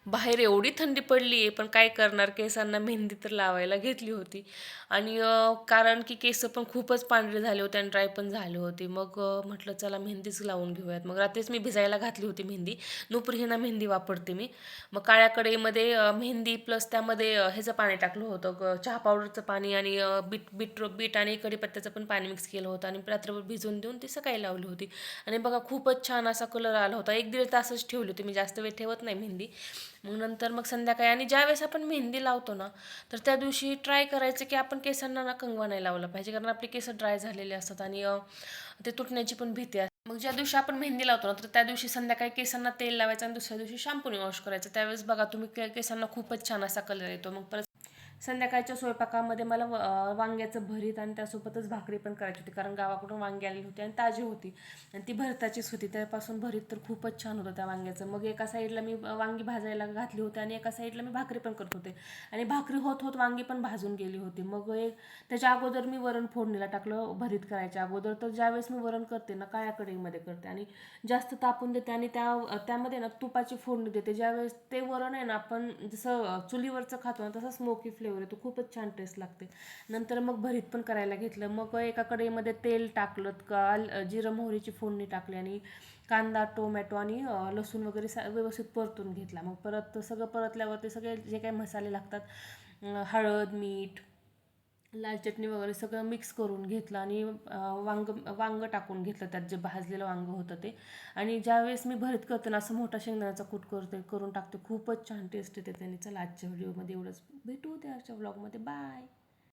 बाहेर एवढी थंडी पडली आहे, पण काय करणार, केसांना मेहंदी तर लावायला घेतली होती. आणि कारण की केस पण खूपच पांढरे झाले होते आणि ड्राय पण झाले होते. मग म्हटलं चला मेहंदीच लावून घेऊयात. मग रात्रीच मी भिजायला घातली होती मेहंदी. नुपुर मेहंदी वापरते मी. मग काळ्या कढईमध्ये मेहंदी प्लस त्यामध्ये ह्याचं पाणी टाकलं होतं, चहा पावडरचं पाणी आणि बीट आणि कढीपत्त्याचं पण पाणी मिक्स केलं होतं आणि रात्रभर भिजवून देऊन ती सकाळी लावली होती. आणि बघा खूपच छान असा कलर आला होता. 1-1.5 तासच ठेवली होती मी, जास्त वेळ ठेवत नाही मेहंदी. मग नंतर मग संध्याकाळी आणि ज्यावेळेस आपण मेहंदी लावतो ना, तर त्या दिवशी ट्राय करायचं की आपण केसांना ना कंगवा नाही लावला पाहिजे, कारण आपली केस ड्राय झालेले असतात आणि ते तुटण्याची पण भीती असते. मग ज्या दिवशी आपण मेहंदी लावतो ना, तर त्या दिवशी संध्याकाळी केसांना तेल लावायचं आणि दुसऱ्या दिवशी शॅम्पूने वॉश करायचं. त्यावेळेस बघा तुम्ही केसांना खूपच छान असा कलर येतो. मग परत संध्याकाळच्या स्वयंपाकामध्ये मला वांग्याचं भरीत आणि त्यासोबतच भाकरी पण करायची होती, कारण गावाकडून वांगी आलेली होती आणि ताजी होती आणि ती भरताचीच होती. त्यापासून भरीत तर खूपच छान होतं त्या वांग्याचं. मग एका साईडला मी वांगी भाजायला घातली होती आणि एका साईडला मी भाकरी पण करत होते आणि भाकरी होत होत वांगी पण भाजून गेली होती. मग त्याच्या अगोदर मी वरण फोडणीला टाकलं भरीत करायच्या अगोदर. तर ज्यावेळेस मी वरण करते ना, काळ्या कढईमध्ये करते आणि जास्त तापून देते आणि त्यामध्ये ना तुपाची फोडणी देते. ज्यावेळेस ते वरण आहे ना, आपण जसं चुलीवरचं खातो ना, तसं स्मोकी फ्लेवर येतो, खूपच छान टेस्ट लागते. नंतर मग भरीत पण करायला घेतलं. मग एका कढईमध्ये तेल टाकलं, जिरं मोहरीची फोडणी टाकली आणि कांदा टोमॅटो आणि लसूण वगैरे व्यवस्थित परतून घेतला. मग परत सगळं परतल्यावर ते सगळे जे काही मसाले लागतात, हळद मीठ लाल चटणी वगैरे सगळं मिक्स करून घेतलं आणि वांग टाकून घेतलं त्यात, जे भाजलेलं वांग होतं ते. आणि ज्यावेळेस मी भरीत करते ना, असं मोठा शेंगदाण्याचा कूट करून टाकते, खूपच छान टेस्ट येते त्याने. चला आजच्या व्हिडिओमध्ये एवढंच, भेटू उद्याच्या व्लॉगमध्ये, बाय.